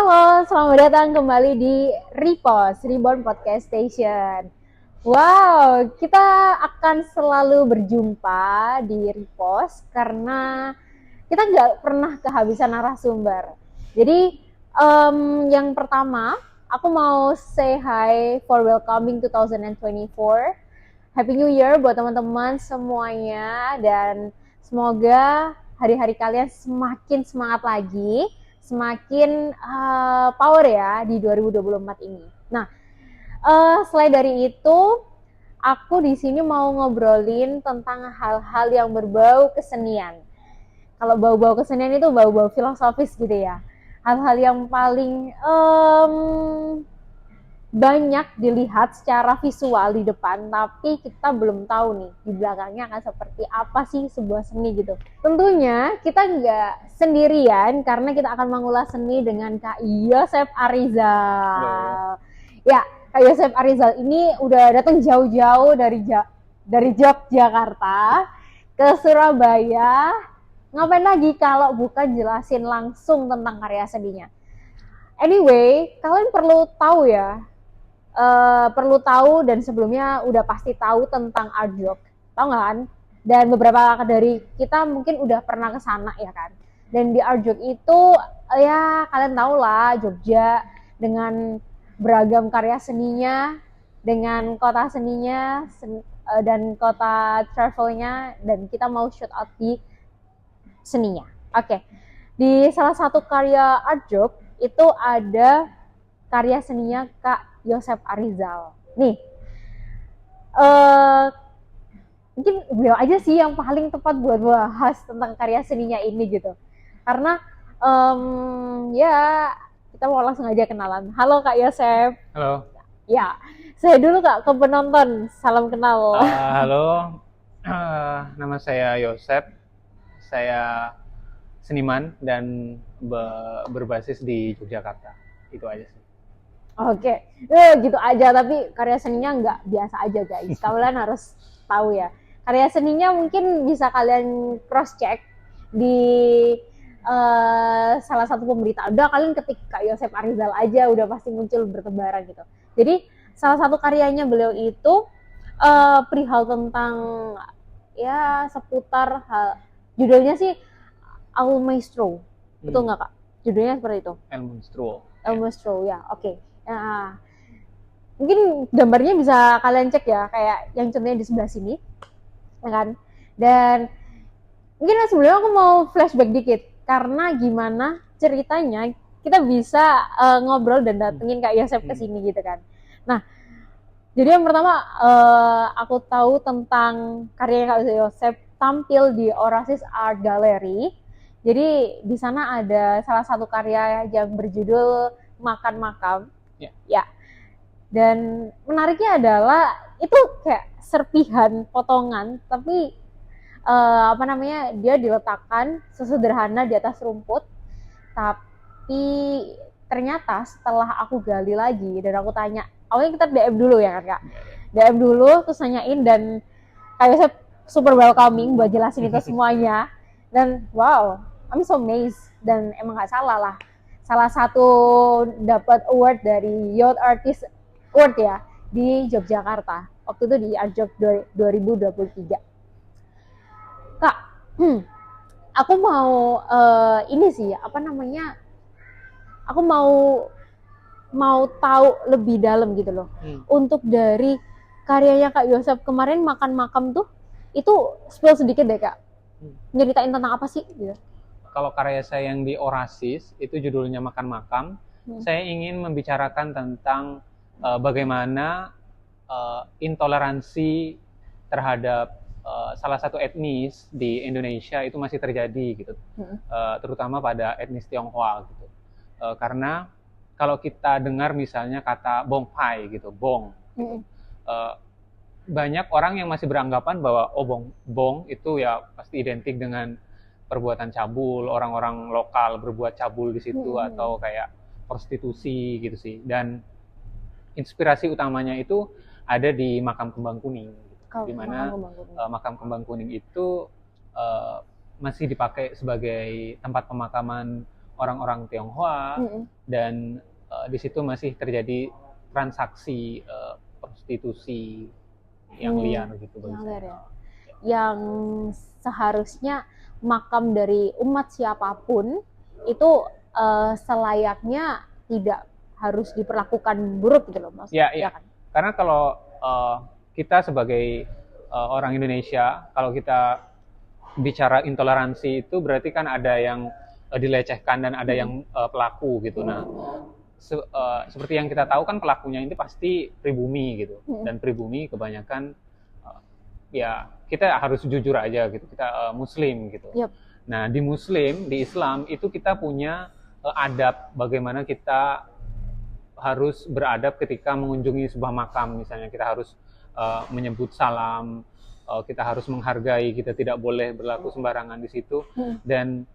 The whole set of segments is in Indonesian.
Halo, selamat datang kembali di Repost, Reborn Podcast Station. Wow, kita akan selalu berjumpa di Repost karena kita nggak pernah kehabisan narasumber. Jadi, yang pertama, aku mau say hi for welcoming 2024. Happy New Year buat teman-teman semuanya dan semoga hari-hari kalian semakin semangat lagi, semakin power ya di 2024 ini. Nah, selain dari itu, aku di sini mau ngobrolin tentang hal-hal yang berbau kesenian. Kalau bau-bau kesenian itu bau-bau filosofis gitu ya. Hal-hal yang paling banyak dilihat secara visual di depan, tapi kita belum tahu nih di belakangnya akan seperti apa sih sebuah seni gitu. Tentunya kita nggak sendirian karena kita akan mengulas seni dengan Kak Yosep Arizal. Ya, Kak Yosep Arizal ini udah datang jauh-jauh dari Yogyakarta ke Surabaya. Ngapain lagi kalau bukan jelasin langsung tentang karya seninya. Anyway, kalian perlu tahu ya, perlu tahu dan sebelumnya udah pasti tahu tentang art jog, tahu nggak kan? Dan beberapa dari kita mungkin udah pernah ke sana ya kan. Dan di art jog itu ya kalian tahu lah Jogja dengan beragam karya seninya, dengan kota seninya dan kota travelnya, dan kita mau shoot out di seninya. Oke. Di salah satu karya art jog itu ada karya seninya Kak Yosep Arizal. Nih, mungkin beliau aja sih yang paling tepat buat bahas tentang karya seninya ini gitu. Karena ya kita mau langsung aja kenalan. Halo Kak Yosep. Halo. Ya, saya dulu Kak ke penonton. Salam kenal. Halo. Nama saya Yosep. Saya seniman dan berbasis di Yogyakarta. Itu aja sih. Oke, gitu aja, tapi karya seninya nggak biasa aja guys. Kalian harus tahu ya. Karya seninya mungkin bisa kalian cross check di salah satu pemberitaan. Udah kalian ketik Kak Yosep Arizal aja, udah pasti muncul bertebaran gitu. Jadi salah satu karyanya beliau itu perihal tentang ya seputar judulnya sih Al Maestro. Betul nggak Kak? Judulnya seperti itu. El Monstruo. El Maestro ya, oke. Nah, mungkin gambarnya bisa kalian cek ya, kayak yang contohnya di sebelah sini, ya kan? Dan mungkin sebelumnya aku mau flashback dikit, karena gimana ceritanya kita bisa ngobrol dan datengin Kak Yosep ke sini gitu kan. Nah, jadi yang pertama aku tahu tentang karya Kak Yosep tampil di Oasis Art Gallery. Jadi di sana ada salah satu karya yang berjudul Makan Makam. Ya. Dan menariknya adalah itu kayak serpihan potongan, tapi dia diletakkan sesederhana di atas rumput. Tapi ternyata setelah aku gali lagi dan aku tanya, awalnya kita DM dulu ya kan Kak, DM dulu terus nanyain, dan kayak saya super welcoming buat jelasin itu semuanya. Dan wow, I'm so amazed, dan emang gak salah lah, salah satu dapat award dari Youth Artist Award ya di Yogyakarta waktu itu di Arjok 2023. Kak, aku mau ini sih aku mau tahu lebih dalam gitu loh. Untuk dari karyanya Kak Yosep kemarin Makan Makam tuh, itu spill sedikit deh Kak, nyeritain tentang apa sih gitu. Kalau karya saya yang di Oasis itu judulnya Makan Makam, saya ingin membicarakan tentang bagaimana intoleransi terhadap salah satu etnis di Indonesia itu masih terjadi gitu, terutama pada etnis Tionghoa gitu. Karena kalau kita dengar misalnya kata bong pai gitu, bong, banyak orang yang masih beranggapan bahwa bong itu ya pasti identik dengan perbuatan cabul, orang-orang lokal berbuat cabul di situ, atau kayak prostitusi gitu sih. Dan inspirasi utamanya itu ada di Makam Kembang Kuning, di mana Makam Kembang Kuning itu masih dipakai sebagai tempat pemakaman orang-orang Tionghoa, dan di situ masih terjadi transaksi prostitusi yang liar gitu bagi yang saya. liar ya. Yang seharusnya makam dari umat siapapun itu selayaknya tidak harus diperlakukan buruk gitu loh, Mas. Ya, Ya ya. kan? Karena kalau kita sebagai orang Indonesia, kalau kita bicara intoleransi itu berarti kan ada yang dilecehkan dan ada yang pelaku gitu. Nah, seperti yang kita tahu kan pelakunya ini pasti pribumi gitu, dan pribumi kebanyakan ya kita harus jujur aja gitu, kita Muslim gitu. Yep. Nah, di Muslim, di Islam itu kita punya adab bagaimana kita harus beradab ketika mengunjungi sebuah makam. Misalnya kita harus menyebut salam, kita harus menghargai, kita tidak boleh berlaku sembarangan di situ. Dan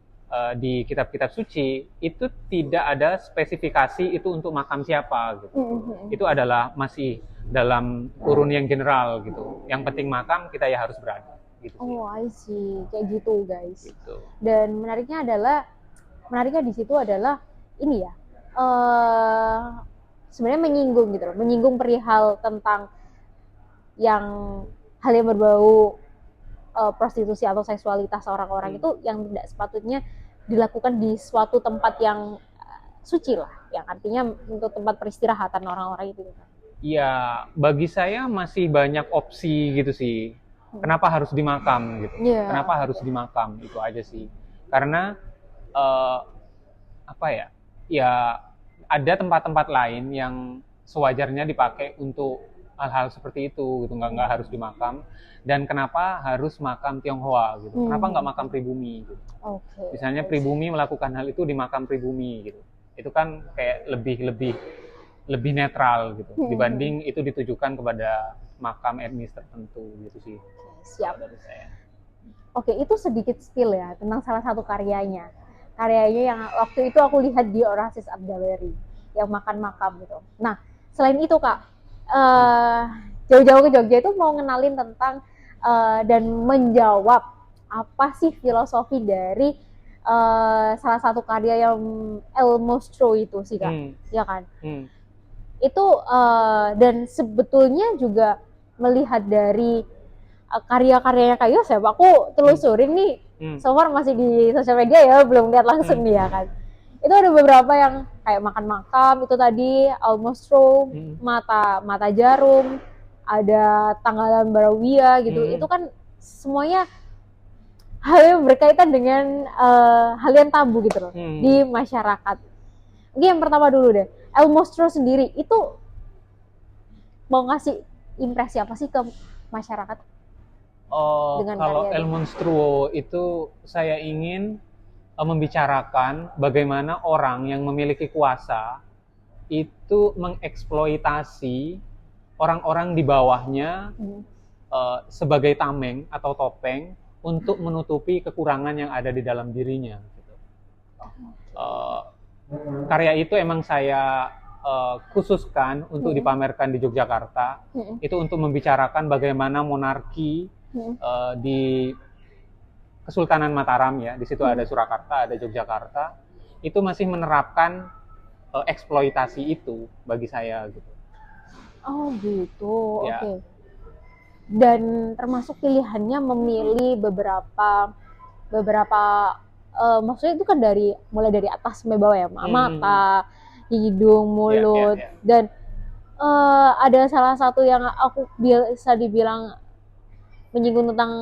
di kitab-kitab suci itu tidak ada spesifikasi itu untuk makam siapa gitu. Itu adalah masih dalam kurun yang general gitu. Yang penting makam kita ya harus beradab gitu sih. Oh, I see. Kayak gitu, guys. Gitu. Dan menariknya di situ adalah ini ya. Sebenarnya menyinggung gitu loh, menyinggung perihal tentang hal yang berbau prostitusi atau seksualitas orang-orang itu yang tidak sepatutnya dilakukan di suatu tempat yang suci lah, yang artinya untuk tempat peristirahatan orang-orang itu. Ya, bagi saya masih banyak opsi gitu sih. Kenapa harus di makam gitu? Yeah. Kenapa harus di makam? Itu aja sih. Karena apa ya? Ya ada tempat-tempat lain yang sewajarnya dipakai untuk hal-hal seperti itu gitu, nggak harus di makam. Dan kenapa harus makam Tionghoa gitu? Kenapa nggak makam pribumi gitu? Okay. Misalnya pribumi melakukan hal itu di makam pribumi gitu. Itu kan kayak lebih netral gitu dibanding itu ditujukan kepada makam etnis tertentu gitu sih. Siap. Dari saya. Oke, itu sedikit spill ya tentang salah satu karyanya. Karyanya yang waktu itu aku lihat di Oasis Abdaleri yang makan makam gitu. Nah, selain itu Kak, jauh-jauh ke Jogja itu mau ngenalin tentang dan menjawab apa sih filosofi dari salah satu karya yang El Mostro itu sih Kak, ya kan? Itu dan sebetulnya juga melihat dari karya-karyanya Kak Yosef, aku telusurin nih, so far masih di sosial media ya, belum lihat langsung nih ya kan. Itu ada beberapa yang kayak makan makam itu tadi, El Mostro, mata jarum, ada tanggalan Barawia gitu. Itu kan semuanya hal yang berkaitan dengan hal yang tabu gitu loh di masyarakat. Mungkin yang pertama dulu deh, El Mostro sendiri itu mau ngasih impresi apa sih ke masyarakat? Kalau El Monstruo itu saya ingin membicarakan bagaimana orang yang memiliki kuasa itu mengeksploitasi orang-orang di bawahnya sebagai tameng atau topeng untuk menutupi kekurangan yang ada di dalam dirinya. Gitu. Karya itu emang saya khususkan untuk dipamerkan di Yogyakarta. Itu untuk membicarakan bagaimana monarki di Kesultanan Mataram ya, di situ ada Surakarta, ada Yogyakarta, itu masih menerapkan eksploitasi itu bagi saya gitu. Oh gitu, ya. Oke. Dan termasuk pilihannya memilih beberapa maksudnya itu kan mulai dari atas sampai bawah ya, mata, hidung, mulut, dan ada salah satu yang aku bisa dibilang menyinggung tentang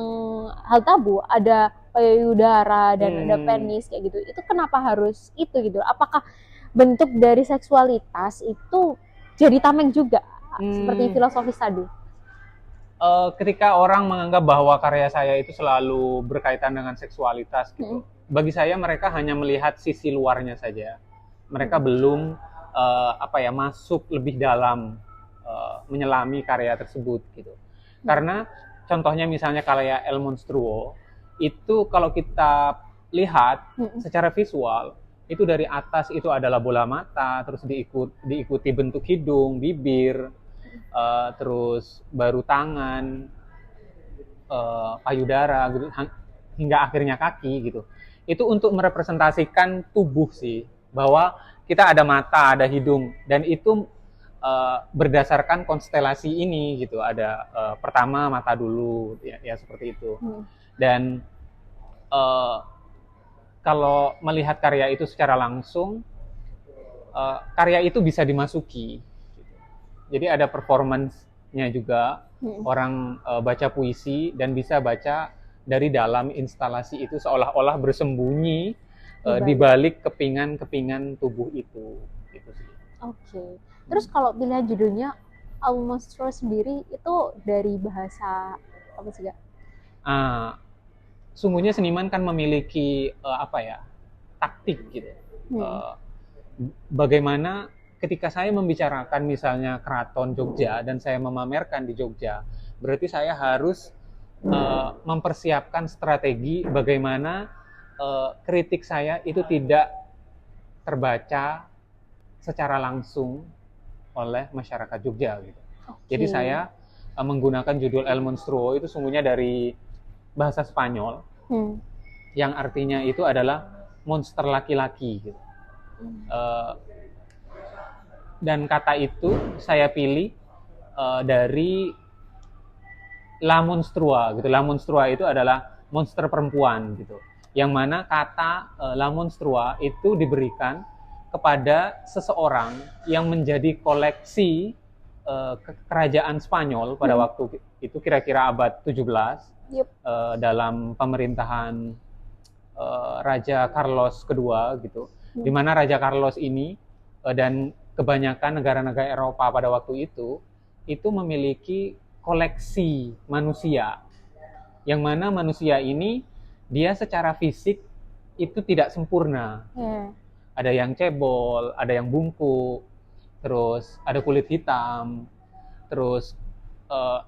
hal tabu, ada payudara dan ada penis kayak gitu. Itu kenapa harus itu gitu? Apakah bentuk dari seksualitas itu jadi tameng juga seperti filosofis tadi? Ketika orang menganggap bahwa karya saya itu selalu berkaitan dengan seksualitas gitu, bagi saya mereka hanya melihat sisi luarnya saja. Mereka belum masuk lebih dalam menyelami karya tersebut gitu. Karena contohnya misalnya karya El Monstruo itu kalau kita lihat secara visual itu dari atas itu adalah bola mata, terus diikuti bentuk hidung, bibir, terus baru tangan, payudara gitu. hingga akhirnya kaki gitu. Itu untuk merepresentasikan tubuh sih, bahwa kita ada mata, ada hidung, dan itu berdasarkan konstelasi ini gitu. Ada pertama mata dulu, ya seperti itu. Dan kalau melihat karya itu secara langsung, karya itu bisa dimasuki. Jadi ada performance-nya juga, orang baca puisi dan bisa baca dari dalam instalasi itu seolah-olah bersembunyi di balik kepingan-kepingan tubuh itu. Gitu sih. Oke. Terus kalau pilihan judulnya Al Monstro sendiri itu dari bahasa apa sih, Kak? Sungguhnya seniman kan memiliki taktik gitu. Bagaimana ketika saya membicarakan misalnya Keraton Jogja dan saya memamerkan di Jogja, berarti saya harus mempersiapkan strategi bagaimana kritik saya itu tidak terbaca secara langsung oleh masyarakat Jogja gitu. Jadi saya menggunakan judul El Monstruo itu sungguhnya dari bahasa Spanyol yang artinya itu adalah monster laki-laki gitu. Dan kata itu saya pilih dari La Monstrua gitu. La Monstrua itu adalah monster perempuan gitu. Yang mana kata La Monstrua itu diberikan kepada seseorang yang menjadi koleksi kerajaan Spanyol pada waktu itu kira-kira abad 17 dalam pemerintahan Raja Carlos II gitu. Di mana Raja Carlos ini dan kebanyakan negara-negara Eropa pada waktu itu memiliki koleksi manusia, yang mana manusia ini dia secara fisik itu tidak sempurna. Ada yang cebol, ada yang bungkuk, terus ada kulit hitam, terus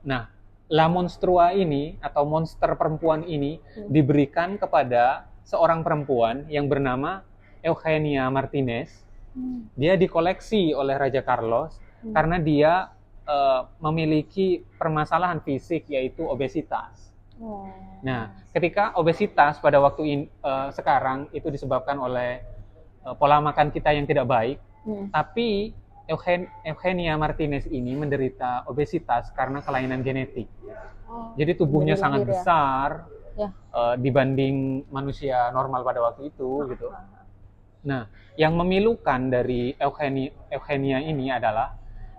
nah La Monstrua ini atau monster perempuan ini diberikan kepada seorang perempuan yang bernama Eugenia Martinez. Dia dikoleksi oleh Raja Carlos karena dia memiliki permasalahan fisik yaitu obesitas. Nah, ketika obesitas pada waktu sekarang itu disebabkan oleh pola makan kita yang tidak baik, tapi Eugenia Martinez ini menderita obesitas karena kelainan genetik. Jadi tubuhnya sangat besar dibanding manusia normal pada waktu itu gitu. Nah, yang memilukan dari Eugenia ini adalah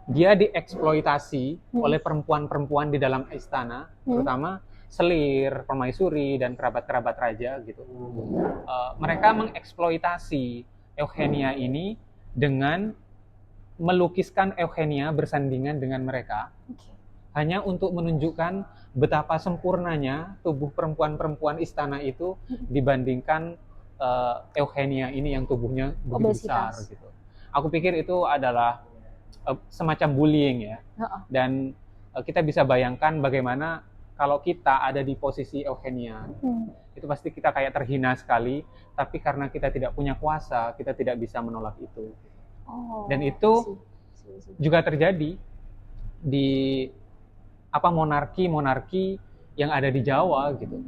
dia dieksploitasi oleh perempuan-perempuan di dalam istana, terutama selir, permaisuri, dan kerabat-kerabat raja gitu. Mereka mengeksploitasi Eugenia ini dengan melukiskan Eugenia bersandingan dengan mereka, hanya untuk menunjukkan betapa sempurnanya tubuh perempuan-perempuan istana itu dibandingkan Eugenia ini yang tubuhnya begitu besar gitu. Aku pikir itu adalah semacam bullying ya. Dan kita bisa bayangkan bagaimana kalau kita ada di posisi Eugenia. Itu pasti kita kayak terhina sekali, tapi karena kita tidak punya kuasa, kita tidak bisa menolak itu. Dan itu juga terjadi di monarki-monarki yang ada di Jawa gitu.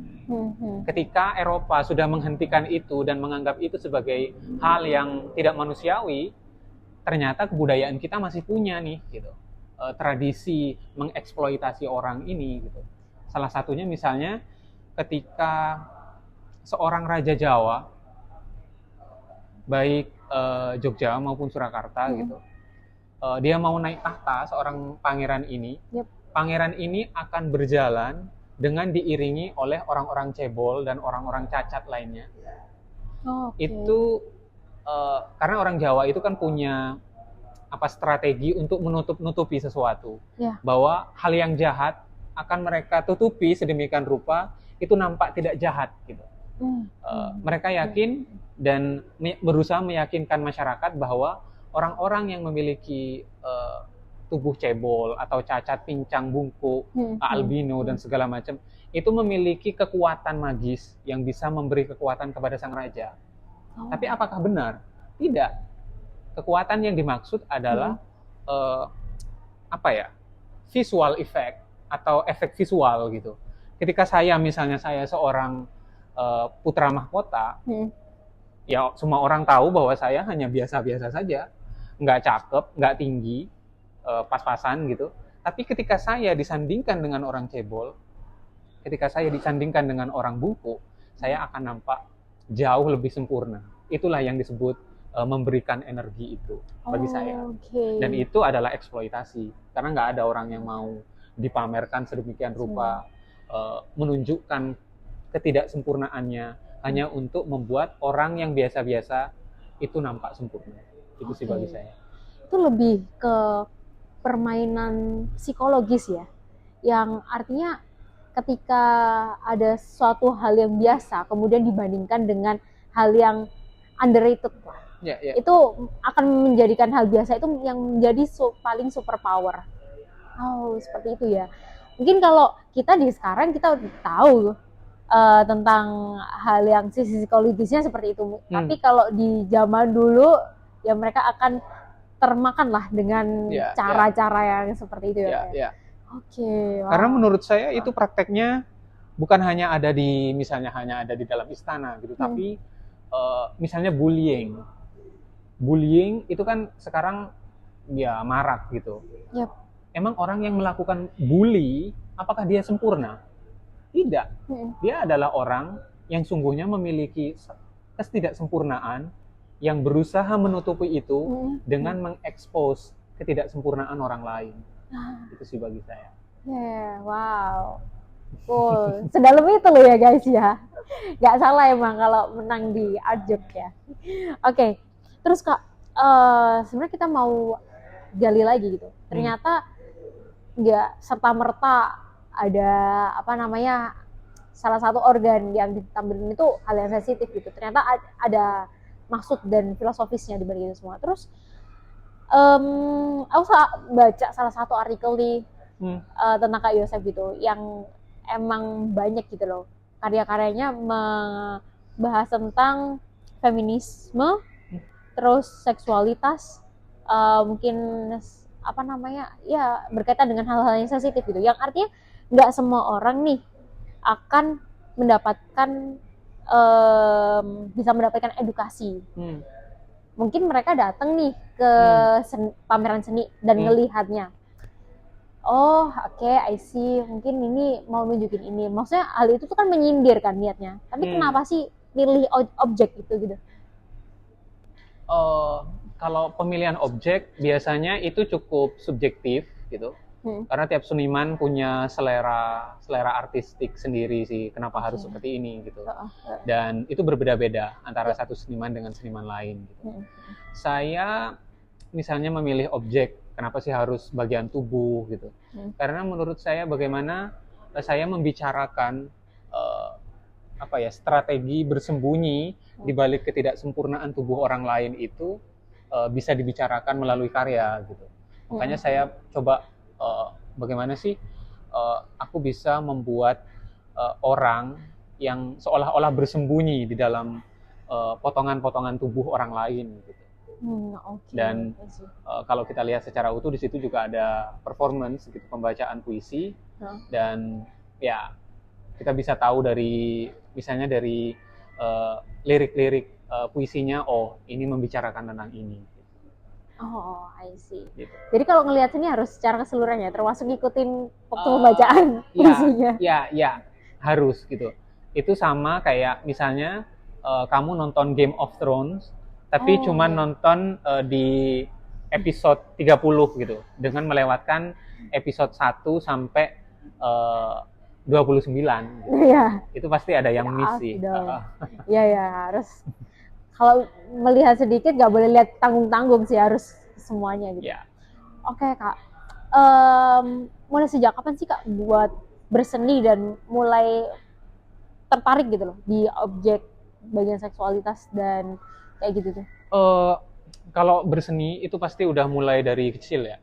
Ketika Eropa sudah menghentikan itu dan menganggap itu sebagai hal yang tidak manusiawi, ternyata kebudayaan kita masih punya nih gitu. Tradisi mengeksploitasi orang ini gitu. Salah satunya misalnya ketika seorang raja Jawa, baik Jogja maupun Surakarta gitu, dia mau naik tahta, seorang pangeran ini, pangeran ini akan berjalan dengan diiringi oleh orang-orang cebol dan orang-orang cacat lainnya. Itu karena orang Jawa itu kan punya strategi untuk menutup-nutupi sesuatu, bahwa hal yang jahat akan mereka tutupi sedemikian rupa itu nampak tidak jahat gitu. Mereka yakin dan berusaha meyakinkan masyarakat bahwa orang-orang yang memiliki tubuh cebol atau cacat, pincang, bungkuk, albino dan segala macam itu memiliki kekuatan magis yang bisa memberi kekuatan kepada sang raja. Tapi apakah benar? Tidak. Kekuatan yang dimaksud adalah visual effect atau efek visual gitu. Ketika saya misalnya seorang putra mahkota, Hmm. ya semua orang tahu bahwa saya hanya biasa-biasa saja, nggak cakep, nggak tinggi, pas-pasan gitu. Tapi ketika saya disandingkan dengan orang cebol, ketika saya disandingkan dengan orang bungkuk, saya akan nampak jauh lebih sempurna. Itulah yang disebut memberikan energi itu bagi saya. Oke. Dan itu adalah eksploitasi, karena nggak ada orang yang mau dipamerkan sedemikian rupa, menunjukkan ketidaksempurnaannya hanya untuk membuat orang yang biasa-biasa itu nampak sempurna. Itu sih bagi Oke. saya. Itu lebih ke permainan psikologis ya, yang artinya ketika ada suatu hal yang biasa kemudian dibandingkan dengan hal yang underrated lah, Ya, ya. itu akan menjadikan hal biasa itu yang menjadi paling super power. Oh, seperti itu ya. Mungkin kalau kita di sekarang kita udah tahu tentang hal yang sisi psikologisnya seperti itu. Tapi kalau di zaman dulu ya mereka akan termakan lah dengan Ya, cara-cara yang seperti itu ya. Ya. Oke. Karena menurut saya itu prakteknya bukan hanya ada di, misalnya hanya ada di dalam istana gitu, tapi misalnya bullying itu kan sekarang ya marak gitu. Yep. Emang orang yang melakukan bully, apakah dia sempurna? Tidak. Dia adalah orang yang sungguhnya memiliki ketidaksempurnaan, yang berusaha menutupi itu dengan mengekspos ketidaksempurnaan orang lain. Itu sih bagi saya. Wow. Cool. Sedalam itu loh ya guys ya. Gak salah emang kalau menang di art job ya. Oke. Terus Kak, sebenarnya kita mau gali lagi gitu. Ternyata nggak serta-merta ada salah satu organ yang ditampilkan itu hal yang sensitif gitu. Ternyata ada maksud dan filosofisnya di balik itu semua. Terus aku baca salah satu artikel nih tentang Kak Yosef gitu, yang emang banyak gitu loh karya-karyanya membahas tentang feminisme, terus seksualitas, mungkin ya berkaitan dengan hal-hal yang sensitif gitu, yang artinya nggak semua orang nih akan mendapatkan bisa mendapatkan edukasi. Mungkin mereka datang nih ke pameran seni dan ngelihatnya, oh oke, I see, mungkin ini mau nunjukin ini, maksudnya hal itu tuh kan menyindir kan niatnya, tapi kenapa sih milih objek itu gitu? Kalau pemilihan objek biasanya itu cukup subjektif gitu, karena tiap seniman punya selera artistik sendiri sih, kenapa harus seperti ini gitu. Dan itu berbeda-beda antara satu seniman dengan seniman lain gitu. Saya misalnya memilih objek, kenapa sih harus bagian tubuh gitu? Karena menurut saya bagaimana saya membicarakan strategi bersembunyi di balik ketidaksempurnaan tubuh orang lain itu bisa dibicarakan melalui karya gitu. Makanya saya coba bagaimana sih aku bisa membuat orang yang seolah-olah bersembunyi di dalam potongan-potongan tubuh orang lain gitu. Dan kalau kita lihat secara utuh di situ juga ada performance gitu, pembacaan puisi, dan ya kita bisa tahu dari misalnya dari lirik-lirik puisinya, oh ini membicarakan tentang ini. Oh, I see. Gitu. Jadi kalau ngelihat sini harus secara keseluruhan ya, termasuk ngikutin waktu pembacaan puisinya. Ya, harus gitu. Itu sama kayak misalnya kamu nonton Game of Thrones, tapi cuma nonton di episode 30 gitu, dengan melewatkan episode 1 sampai 29 gitu. Iya. Itu pasti ada yang miss sih. Iya, harus. Kalau melihat sedikit nggak boleh lihat tanggung-tanggung sih, harus semuanya gitu. Yeah. Oke Kak, mulai sejak kapan sih Kak buat berseni dan mulai tertarik gitu loh di objek bagian seksualitas dan kayak gitu tuh? Kalau berseni itu pasti udah mulai dari kecil ya.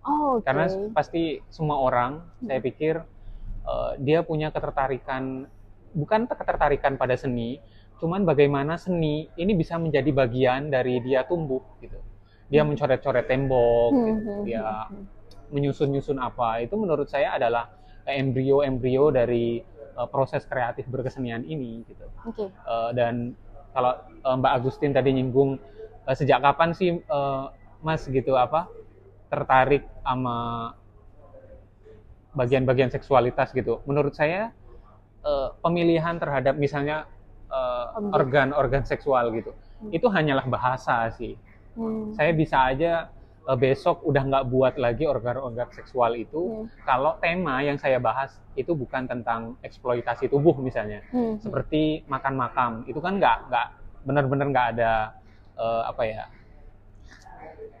Okay. Karena pasti semua orang, saya pikir dia punya ketertarikan, bukan ketertarikan pada seni, cuman bagaimana seni ini bisa menjadi bagian dari dia tumbuh gitu. Dia mencoret-coret tembok, gitu. Dia menyusun-nyusun apa. Itu menurut saya adalah embrio-embrio dari proses kreatif berkesenian ini gitu. Oke. Dan kalau Mbak Agustin tadi nyinggung sejak kapan sih Mas gitu tertarik sama bagian-bagian seksualitas gitu. Menurut saya pemilihan terhadap misalnya Objek. organ-organ seksual gitu, itu hanyalah bahasa sih. Saya bisa aja besok udah nggak buat lagi organ-organ seksual itu kalau tema yang saya bahas itu bukan tentang eksploitasi tubuh misalnya, seperti makan makam. Itu kan nggak benar-benar nggak ada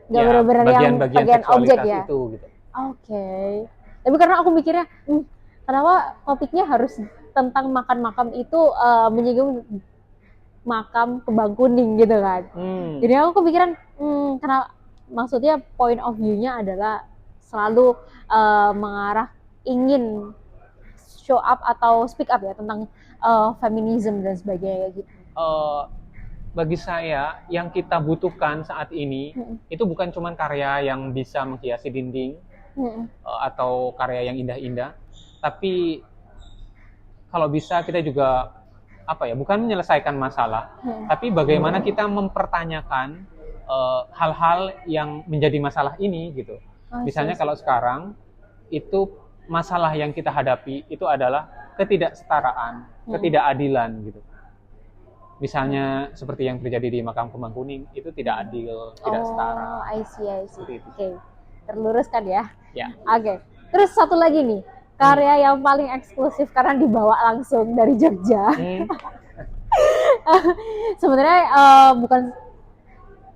Nggak benar-benar yang bagian-bagian bagian objek seksualitas ya. itu gitu. Oke. Tapi karena aku mikirnya, kenapa topiknya harus tentang makan makam itu menyinggung makam Kembang Kuning gitu kan. Jadi aku kepikiran, kenapa, maksudnya point of view-nya adalah selalu mengarah ingin show up atau speak up ya tentang feminism dan sebagainya gitu. Bagi saya yang kita butuhkan saat ini itu bukan cuma karya yang bisa menghiasi dinding atau karya yang indah-indah, tapi kalau bisa kita juga bukan menyelesaikan masalah, tapi bagaimana kita mempertanyakan hal-hal yang menjadi masalah ini gitu. Misalnya kalau sekarang itu masalah yang kita hadapi itu adalah ketidaksetaraan, ketidakadilan gitu. Misalnya seperti yang terjadi di makam Kembang Kuning itu tidak adil, tidak setara. I see. Oke. Terluruskan ya. Ya. Oke. Terus satu lagi nih, karya yang paling eksklusif karena dibawa langsung dari Jogja. Sebenarnya bukan,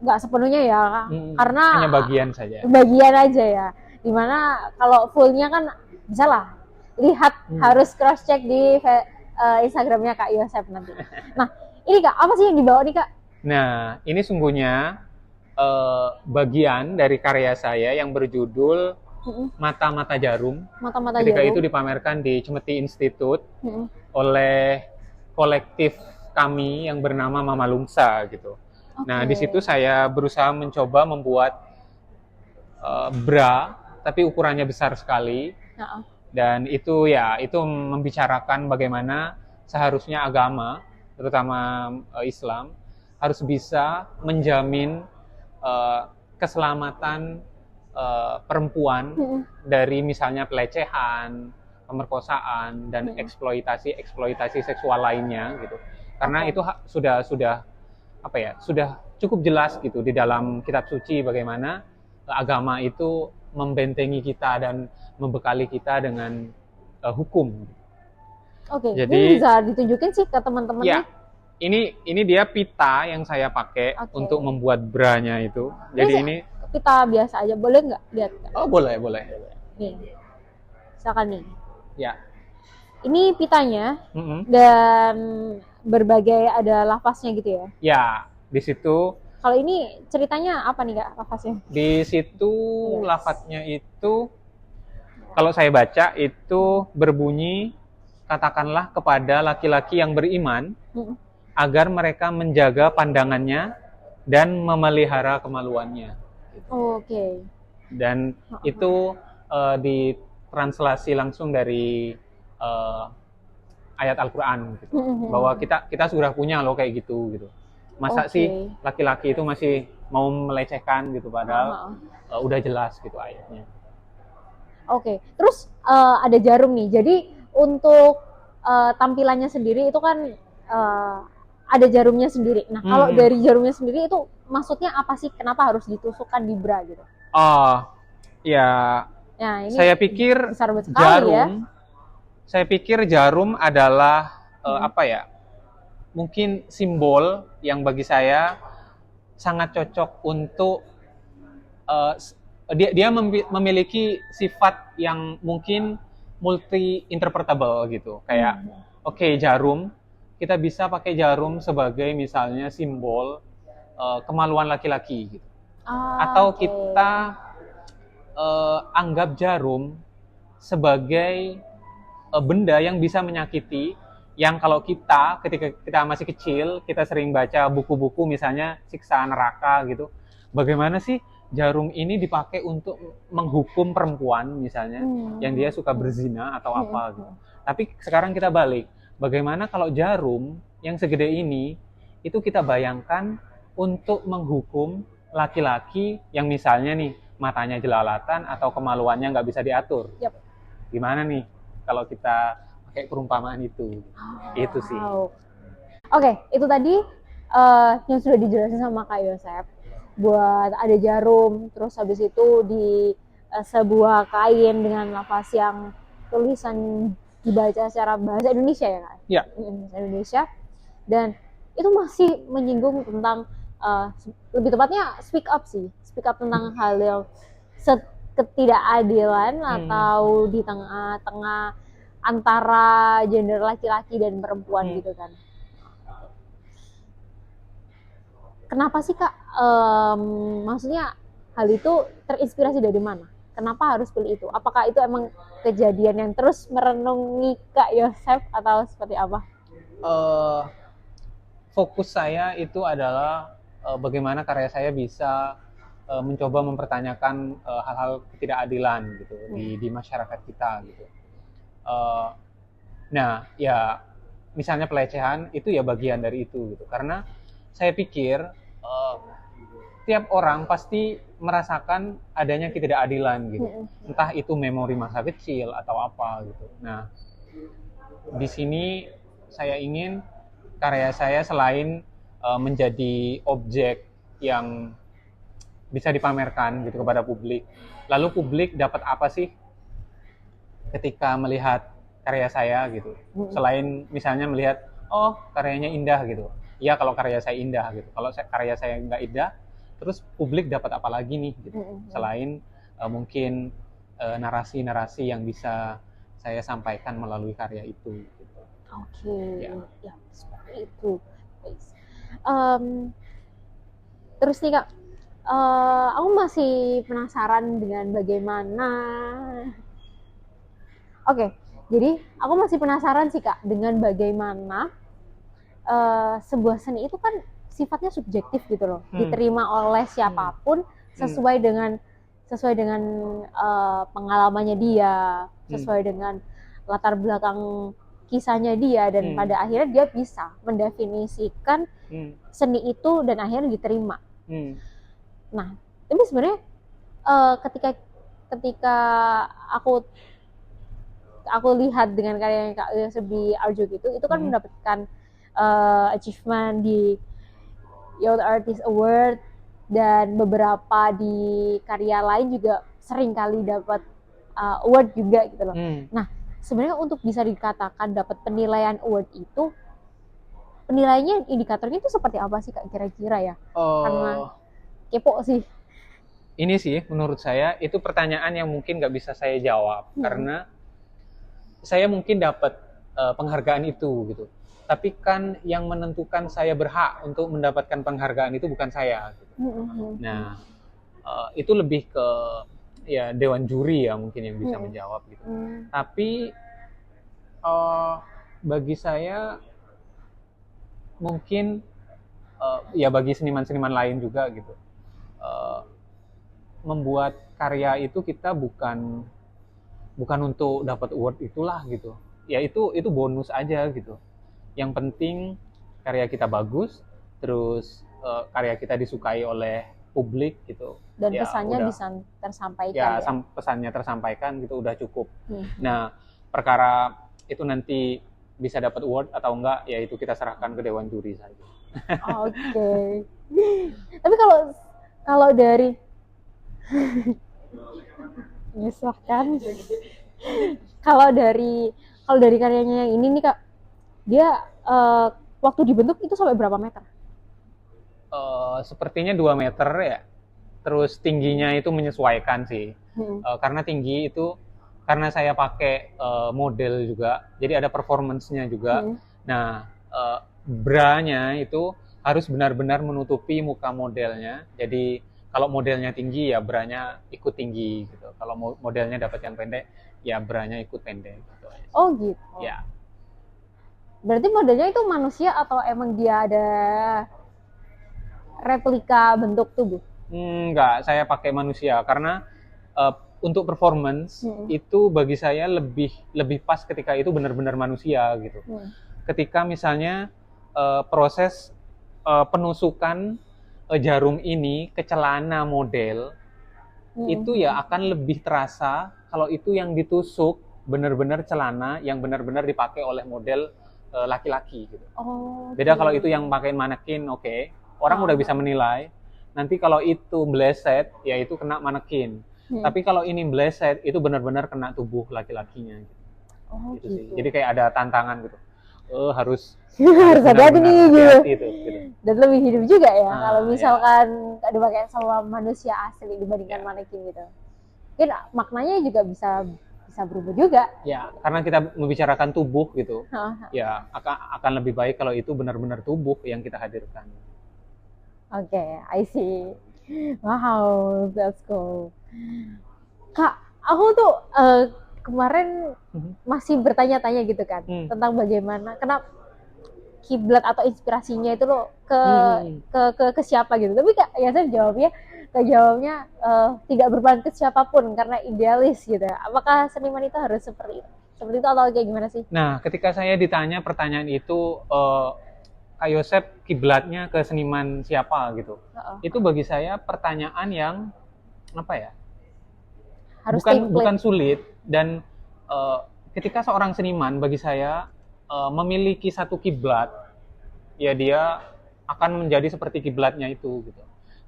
nggak sepenuhnya ya, karena hanya bagian saja. Bagian aja ya. Dimana kalau fullnya kan bisa lah lihat, harus cross check di Instagramnya Kak Yosep nanti. Nah, ini Kak, apa sih yang dibawa nih Kak? Nah, ini sungguhnya bagian dari karya saya yang berjudul Mata-Mata Jarum. Mata-Mata Ketika Jarum. itu dipamerkan di Cemeti Institute oleh kolektif kami yang bernama Mama Lungsa gitu. Nah, di situ saya berusaha mencoba membuat bra, tapi ukurannya besar sekali. Dan itu membicarakan bagaimana seharusnya agama, terutama Islam, harus bisa menjamin keselamatan perempuan dari misalnya pelecehan, pemerkosaan, dan eksploitasi seksual lainnya gitu. Karena itu sudah cukup jelas gitu di dalam kitab suci bagaimana agama itu membentengi kita dan membekali kita dengan hukum. Oke, jadi ini bisa ditunjukin sih ke teman-teman. Ya, ini dia pita yang saya pakai untuk membuat branya itu. Jadi ini pita biasa aja, boleh nggak lihat? Oh, boleh. Nih, silakan nih. Ya. Ini pitanya dan berbagai ada lafaznya gitu ya? Ya, di situ. Kalau ini ceritanya apa nih Kak lafaznya? Di situ lafaznya itu, kalau saya baca itu berbunyi, katakanlah kepada laki-laki yang beriman agar mereka menjaga pandangannya dan memelihara kemaluannya. Oke. Dan itu ditranslasi langsung dari ayat Al-Quran gitu. Bahwa kita sudah punya loh kayak gitu. Masa sih laki-laki itu masih mau melecehkan gitu, padahal udah jelas gitu ayatnya. Oke. Terus ada jarum nih. Jadi untuk tampilannya sendiri itu kan ada jarumnya sendiri. Nah, kalau dari jarumnya sendiri itu maksudnya apa sih? Kenapa harus ditusukkan di bra gitu? Oh, ya. Nah, ini saya pikir jarum. Saya pikir jarum adalah mungkin simbol yang bagi saya sangat cocok untuk dia memiliki sifat yang mungkin multi interpretable gitu. Kayak jarum, kita bisa pakai jarum sebagai misalnya simbol kemaluan laki-laki gitu. Atau kita anggap jarum sebagai benda yang bisa menyakiti, yang kalau ketika kita masih kecil, kita sering baca buku-buku misalnya siksa neraka gitu. Bagaimana sih jarum ini dipakai untuk menghukum perempuan misalnya yang dia suka berzina atau apa gitu. Tapi sekarang kita balik, bagaimana kalau jarum yang segede ini itu kita bayangkan untuk menghukum laki-laki yang misalnya nih matanya jelalatan atau kemaluannya nggak bisa diatur. Yap. Gimana nih kalau kita pakai perumpamaan itu? Itu sih. Oke, itu tadi yang sudah dijelasin sama Kak Yosep. Buat ada jarum, terus habis itu di sebuah kain dengan nafas yang tulisan dibaca secara bahasa Indonesia ya Kak? Ya. Bahasa Indonesia. Dan itu masih menyinggung tentang lebih tepatnya speak up tentang hal yang ketidakadilan atau di tengah-tengah antara gender laki-laki dan perempuan gitu kan. Kenapa sih Kak? Maksudnya hal itu terinspirasi dari mana? Kenapa harus pilih itu? Apakah itu emang kejadian yang terus merenungi Kak Yosep atau seperti apa? Fokus saya itu adalah bagaimana karya saya bisa mencoba mempertanyakan hal-hal ketidakadilan gitu di masyarakat kita gitu. Nah, ya misalnya pelecehan itu ya bagian dari itu gitu. Karena saya pikir tiap orang pasti merasakan adanya ketidakadilan gitu. Entah itu memori masa kecil atau apa gitu. Nah, di sini saya ingin karya saya selain menjadi objek yang bisa dipamerkan gitu kepada publik. Lalu publik dapat apa sih ketika melihat karya saya gitu? Selain misalnya melihat, oh karyanya indah gitu. Ya kalau karya saya indah gitu. Kalau karya saya nggak indah, terus publik dapat apa lagi nih gitu. Selain mungkin narasi-narasi yang bisa saya sampaikan melalui karya itu gitu. Oke. Ya seperti itu. Terus nih Kak, aku masih penasaran dengan bagaimana. Oke, jadi aku masih penasaran sih Kak dengan bagaimana sebuah seni itu kan sifatnya subjektif gitu loh, diterima oleh siapapun sesuai dengan pengalamannya dia, sesuai dengan latar belakang kisahnya dia, dan pada akhirnya dia bisa mendefinisikan seni itu dan akhirnya diterima. Nah, tapi sebenarnya ketika aku lihat dengan karya yang Kak Yosep di Arjo gitu, itu kan mendapatkan achievement di Young Artist Award, dan beberapa di karya lain juga sering kali dapat award juga gitu loh. Nah, sebenarnya untuk bisa dikatakan dapat penilaian award itu, penilaiannya, indikatornya itu seperti apa sih Kak kira-kira ya? Karena kepo sih. Ini sih menurut saya itu pertanyaan yang mungkin nggak bisa saya jawab karena saya mungkin dapat penghargaan itu gitu. Tapi kan yang menentukan saya berhak untuk mendapatkan penghargaan itu bukan saya. Gitu. Nah, itu lebih ke ya dewan juri ya mungkin yang bisa menjawab gitu. Tapi bagi saya mungkin ya bagi seniman-seniman lain juga gitu. Membuat karya itu kita bukan untuk dapat award itulah gitu. Ya itu bonus aja gitu. Yang penting karya kita bagus, terus karya kita disukai oleh publik gitu. Dan ya, pesannya udah, bisa tersampaikan ya. Ya, Pesannya tersampaikan gitu udah cukup. Nah, perkara itu nanti bisa dapat award atau enggak, ya itu kita serahkan ke dewan juri saja. Oke. Tapi kalau dari menyusahkan. Kalau dari karyanya yang ini nih Kak, dia waktu dibentuk itu sampai berapa meter? Sepertinya 2 meter ya. Terus tingginya itu menyesuaikan sih. Karena tinggi itu karena saya pakai model juga, jadi ada performance-nya juga. Nah, bra-nya itu harus benar-benar menutupi muka modelnya. Jadi kalau modelnya tinggi ya bra-nya ikut tinggi gitu. Kalau modelnya dapat yang pendek ya bra-nya ikut pendek gitu. Oh gitu. Ya. Berarti modelnya itu manusia atau emang dia ada replika bentuk tubuh? Enggak, saya pakai manusia karena eh, untuk performance itu bagi saya lebih lebih pas ketika itu benar-benar manusia gitu. Ketika misalnya proses penusukan jarum ini ke celana model itu ya akan lebih terasa kalau itu yang ditusuk benar-benar celana yang benar-benar dipakai oleh model laki-laki gitu. Beda kalau itu yang pakai manekin, oke. Orang udah bisa menilai. Nanti kalau itu bleset, ya itu kena manekin. Tapi kalau ini bleset, itu benar-benar kena tubuh laki-lakinya. Gitu sih. Jadi kayak ada tantangan gitu. Harus harus hati-hati nih gitu. Gitu. Dan lebih hidup juga ya kalau misalkan dipakai sama manusia asli dibandingkan manekin gitu. Mungkin maknanya juga bisa berubah juga. Ya, karena kita membicarakan tubuh gitu. Ya, akan lebih baik kalau itu benar-benar tubuh yang kita hadirkan. Oke, I see. Wow, that's cool. Kak, aku tuh kemarin masih bertanya-tanya gitu kan tentang bagaimana, kenapa kiblat atau inspirasinya itu loh ke siapa gitu. Tapi Kak Yasef jawabnya tidak berperan ke siapapun karena idealis gitu. Apakah seniman itu harus seperti itu? Seperti itu atau kayak gimana sih? Nah, ketika saya ditanya pertanyaan itu, Kak Yosep kiblatnya ke seniman siapa gitu. Itu bagi saya pertanyaan yang apa ya? Harus bukan sulit dan ketika seorang seniman bagi saya memiliki satu kiblat, ya dia akan menjadi seperti kiblatnya itu gitu.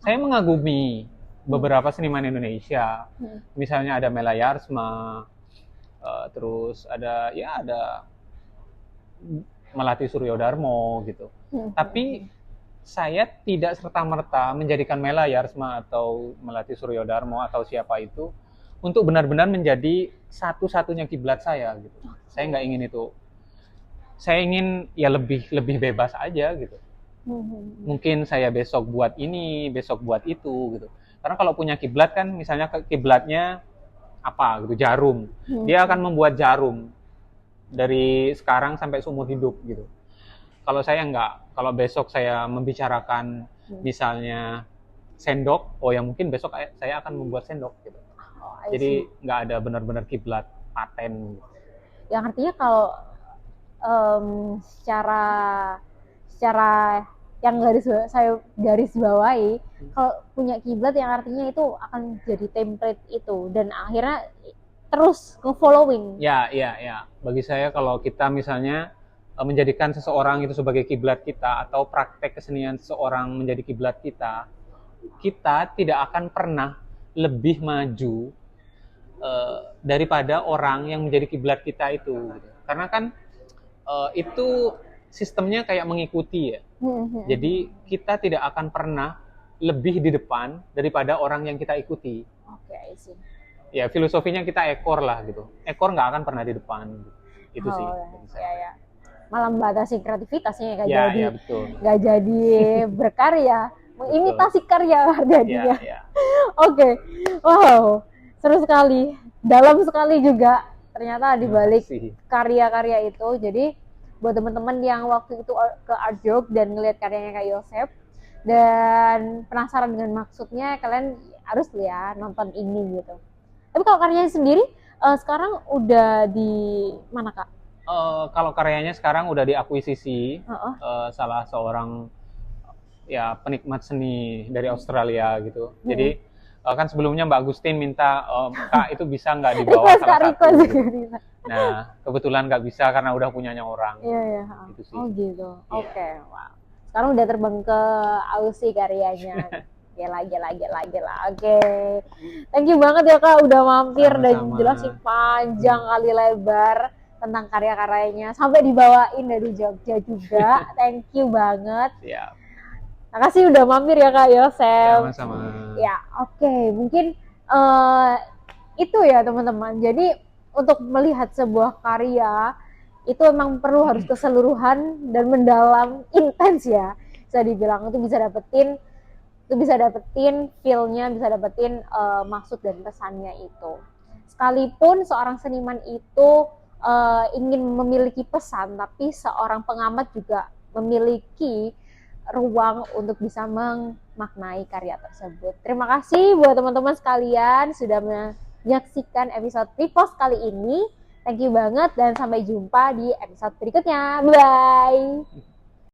Saya mengagumi beberapa seniman Indonesia. Misalnya ada Mela Yarsma, terus ada Melati Suryodarmo gitu. Tapi saya tidak serta-merta menjadikan Mela Yarsma atau Melati Suryodarmo atau siapa itu untuk benar-benar menjadi satu-satunya kiblat saya gitu. Saya nggak ingin itu. Saya ingin ya lebih bebas aja gitu. Mungkin saya besok buat ini, besok buat itu gitu. Karena kalau punya kiblat kan misalnya kiblatnya apa gitu, jarum. Dia akan membuat jarum dari sekarang sampai seumur hidup gitu. Kalau saya enggak, kalau besok saya membicarakan misalnya sendok, oh ya mungkin besok saya akan membuat sendok gitu. Jadi nggak ada benar-benar kiblat paten. Yang artinya kalau secara yang saya garis bawahi, kalau punya kiblat yang artinya itu akan jadi template itu dan akhirnya terus nge-following. Ya. Bagi saya kalau kita misalnya menjadikan seseorang itu sebagai kiblat kita atau praktek kesenian seseorang menjadi kiblat kita tidak akan pernah lebih maju daripada orang yang menjadi kiblat kita itu. Karena kan itu sistemnya kayak mengikuti ya. Jadi kita tidak akan pernah lebih di depan daripada orang yang kita ikuti. Oke, sih. Ya filosofinya kita ekor lah gitu. Ekor nggak akan pernah di depan. Itu sih. Ya. Malah membatasi kreativitasnya nggak nggak jadi berkarya, mengimitasi karya jadinya. Oke. Wow, seru sekali, dalam sekali juga ternyata dibalik karya-karya itu. Jadi buat teman-teman yang waktu itu ke Art Jog dan ngelihat karyanya Kak Yosef dan penasaran dengan maksudnya, kalian harus ya nonton ini gitu. Tapi kalau karyanya sendiri sekarang udah di mana Kak? Kalau karyanya sekarang udah diakuisisi salah seorang ya penikmat seni dari Australia gitu. Jadi kan sebelumnya Mbak Agustin minta Kak itu bisa nggak dibawa salah satu gitu. Nah kebetulan nggak bisa karena udah punyanya orang. Iya. Gitu sih. Oh gitu. Oke. Wow. Sekarang udah terbang ke Aussie karyanya. Gila. Oke. Thank you banget ya Kak udah mampir dan jelasin panjang kali lebar tentang karya-karyanya sampai dibawain dari Jogja juga. Thank you banget. Siap. Makasih udah mampir ya Kak Yosef. Sama-sama. Ya, oke. Mungkin itu ya teman-teman. Jadi untuk melihat sebuah karya itu emang perlu harus keseluruhan dan mendalam, intens ya. Bisa dibilang itu bisa dapetin feel-nya, bisa dapetin maksud dan pesannya itu. Sekalipun seorang seniman itu ingin memiliki pesan, tapi seorang pengamat juga memiliki ruang untuk bisa memaknai karya tersebut. Terima kasih buat teman-teman sekalian sudah menyaksikan episode Repost kali ini. Thank you banget dan sampai jumpa di episode berikutnya. Bye!